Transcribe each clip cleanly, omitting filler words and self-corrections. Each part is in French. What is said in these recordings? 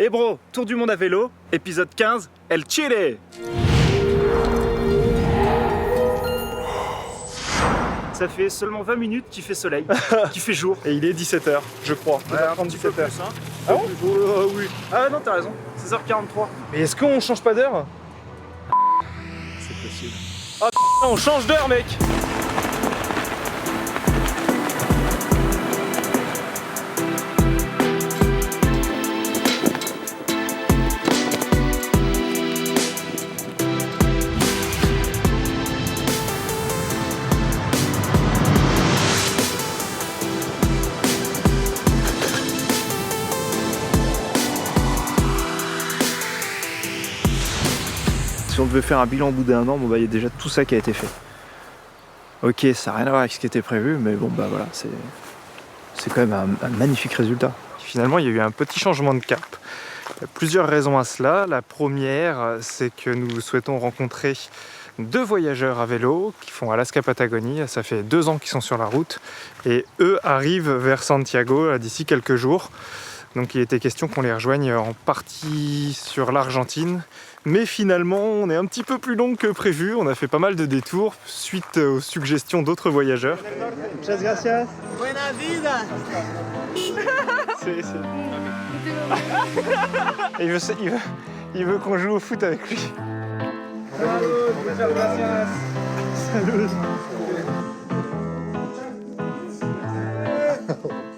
Et bro, tour du monde à vélo, épisode 15, El Chile. Ça fait seulement 20 minutes qu'il fait soleil, qu'il fait jour. Et il est 17h, je crois. Ouais, un petit peu 17h. plus, hein. Ah bon Oui. Ah non, t'as raison, 16h43. Mais est-ce qu'on change pas d'heure? C'est possible. Ah putain, on change d'heure, mec! Si on devait faire un bilan au bout d'un an, bon bah il y a déjà tout ça qui a été fait. Ok, ça n'a rien à voir avec ce qui était prévu, mais bon bah voilà, c'est quand même un magnifique résultat. Finalement, il y a eu un petit changement de cap. Il y a plusieurs raisons à cela. La première, c'est que nous souhaitons rencontrer 2 voyageurs à vélo qui font Alaska-Patagonie. Ça fait 2 ans qu'ils sont sur la route et eux arrivent vers Santiago d'ici quelques jours. Donc il était question qu'on les rejoigne en partie sur l'Argentine. Mais finalement, on est un petit peu plus long que prévu. On a fait pas mal de détours suite aux suggestions d'autres voyageurs. Muchas gracias. Buena vida. Il veut qu'on joue au foot avec lui. Salut.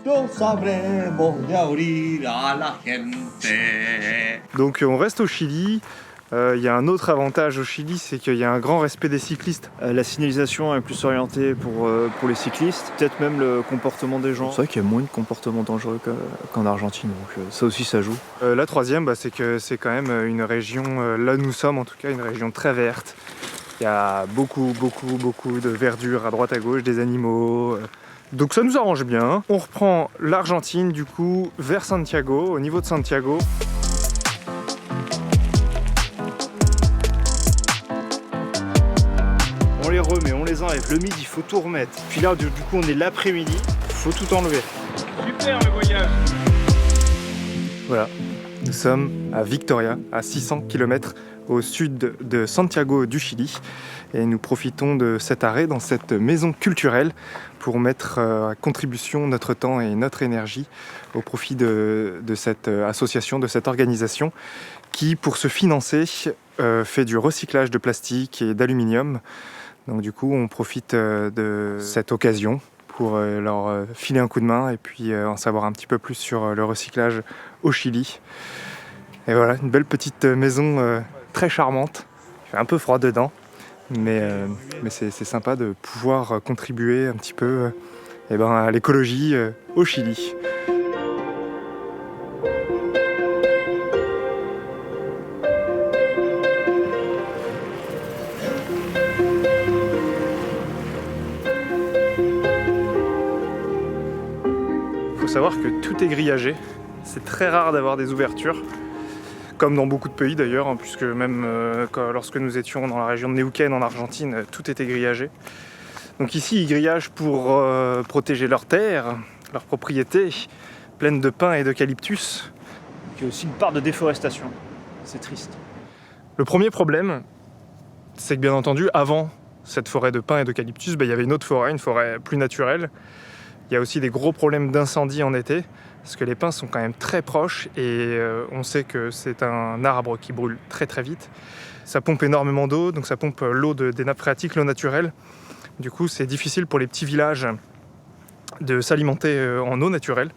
No sabremos de abrir a la gente. Donc on reste au Chili. Il y a un autre avantage au Chili, c'est qu'il y a un grand respect des cyclistes. La signalisation est plus orientée pour les cyclistes, peut-être même le comportement des gens. C'est vrai qu'il y a moins de comportements dangereux qu'en Argentine, donc ça aussi ça joue. La troisième, c'est que c'est quand même une région, là nous sommes en tout cas, une région très verte. Il y a beaucoup de verdure à droite à gauche, des animaux. Donc ça nous arrange bien. On reprend l'Argentine du coup vers Santiago, au niveau de Santiago. On les remet, on les enlève, le midi il faut tout remettre. Puis là du coup on est l'après-midi, il faut tout enlever. Super le voyage. Voilà, nous sommes à Victoria, à 600 km au sud de Santiago du Chili. Et nous profitons de cet arrêt dans cette maison culturelle pour mettre à contribution notre temps et notre énergie au profit de cette association, de cette organisation qui, pour se financer, fait du recyclage de plastique et d'aluminium. Donc du coup, on profite de cette occasion pour leur filer un coup de main et puis en savoir un petit peu plus sur le recyclage au Chili. Et voilà, une belle petite maison très charmante. Il fait un peu froid dedans, mais c'est sympa de pouvoir contribuer un petit peu à l'écologie au Chili. Il faut savoir que tout est grillagé, c'est très rare d'avoir des ouvertures, comme dans beaucoup de pays d'ailleurs, hein, puisque même lorsque nous étions dans la région de Neuquén en Argentine, tout était grillagé. Donc ici, ils grillagent pour protéger leurs terres, leurs propriétés, pleines de pins et d'eucalyptus. Il y a aussi une part de déforestation, c'est triste. Le premier problème, c'est que bien entendu, avant cette forêt de pins et d'eucalyptus, il y avait une autre forêt, une forêt plus naturelle. Il y a aussi des gros problèmes d'incendie en été, parce que les pins sont quand même très proches et on sait que c'est un arbre qui brûle très très vite. Ça pompe énormément d'eau, donc ça pompe l'eau des nappes phréatiques, l'eau naturelle. Du coup, c'est difficile pour les petits villages de s'alimenter en eau naturelle.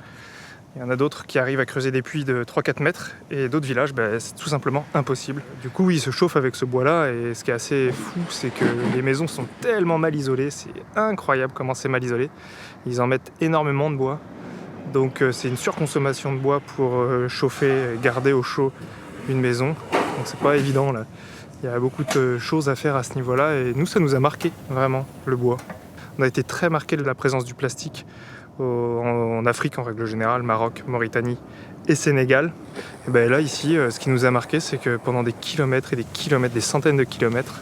Il y en a d'autres qui arrivent à creuser des puits de 3-4 mètres et d'autres villages, c'est tout simplement impossible. Du coup, ils se chauffent avec ce bois-là et ce qui est assez fou, c'est que les maisons sont tellement mal isolées, c'est incroyable comment c'est mal isolé. Ils en mettent énormément de bois, donc c'est une surconsommation de bois pour chauffer et garder au chaud une maison. Donc c'est pas évident là. Il y a beaucoup de choses à faire à ce niveau-là et nous, ça nous a marqué vraiment, le bois. On a été très marqué de la présence du plastique en Afrique en règle générale, Maroc, Mauritanie et Sénégal. Et là ici, ce qui nous a marqué, c'est que pendant des kilomètres et des kilomètres, des centaines de kilomètres,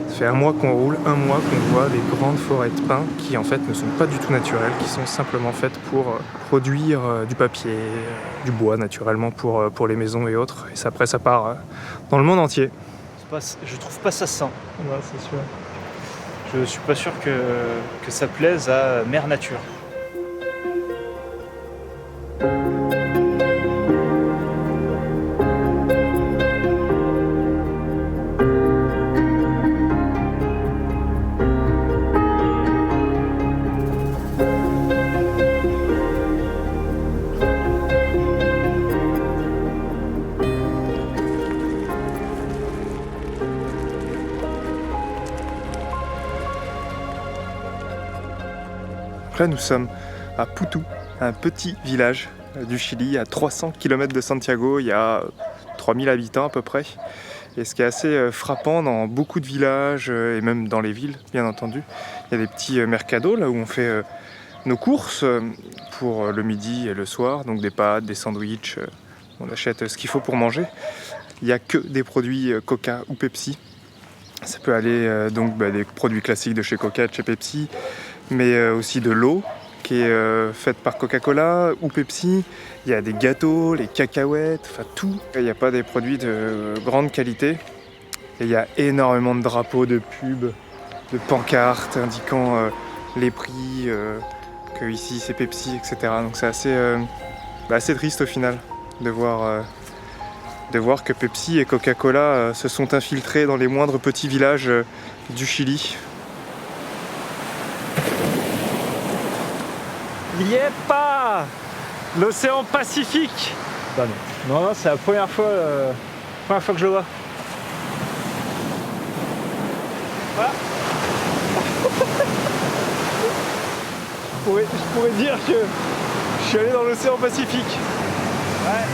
ça fait 1 mois qu'on roule, 1 mois qu'on voit des grandes forêts de pins qui en fait ne sont pas du tout naturelles, qui sont simplement faites pour produire du papier, du bois naturellement pour les maisons et autres. Et ça, après ça part dans le monde entier. Je trouve pas ça sain. Ouais, c'est sûr. Je suis pas sûr que ça plaise à Mère Nature. Là, nous sommes à Putu, un petit village du Chili, à 300 km de Santiago. Il y a 3000 habitants à peu près. Et ce qui est assez frappant dans beaucoup de villages et même dans les villes, bien entendu, il y a des petits mercados là où on fait nos courses pour le midi et le soir, donc des pâtes, des sandwichs, on achète ce qu'il faut pour manger. Il n'y a que des produits Coca ou Pepsi. Ça peut aller des produits classiques de chez Coca et de chez Pepsi, mais aussi de l'eau qui est faite par Coca-Cola ou Pepsi. Il y a des gâteaux, les cacahuètes, enfin tout. Il n'y a pas des produits de grande qualité. Et il y a énormément de drapeaux, de pubs, de pancartes indiquant les prix, que ici c'est Pepsi, etc. Donc c'est assez triste au final de voir que Pepsi et Coca-Cola se sont infiltrés dans les moindres petits villages du Chili. Yepa! L'océan Pacifique! Bah non. Non, c'est la première fois que je le vois. Voilà. Je pourrais dire que je suis allé dans l'océan Pacifique. Ouais.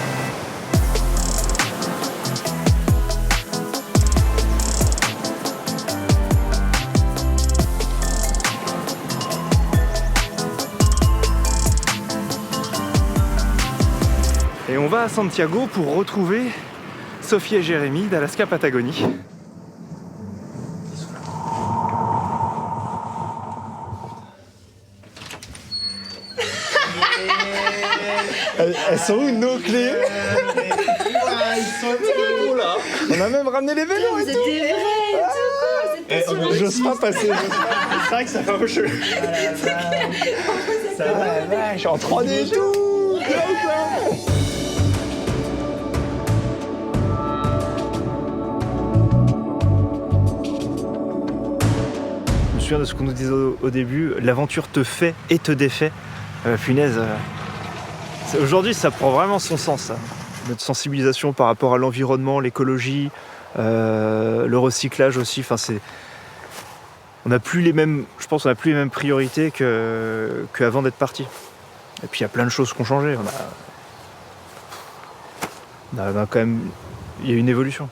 Et on va à Santiago pour retrouver Sophie et Jérémy d'Alaska Patagonie. Elles sont où nos clés? Ils sont un petit peu là. On a même ramené les vélos et tout. J'ose pas passer. C'est vrai que ça va au cheveu. Ça va, je suis en 3D et tout. Je me souviens de ce qu'on nous disait au début, l'aventure te fait et te défait. Punaise. Aujourd'hui, ça prend vraiment son sens, ça. Notre sensibilisation par rapport à l'environnement, l'écologie, le recyclage aussi. Enfin, on n'a plus les mêmes priorités qu'avant d'être parti. Et puis il y a plein de choses qui ont changé. On a quand même, il y a une évolution.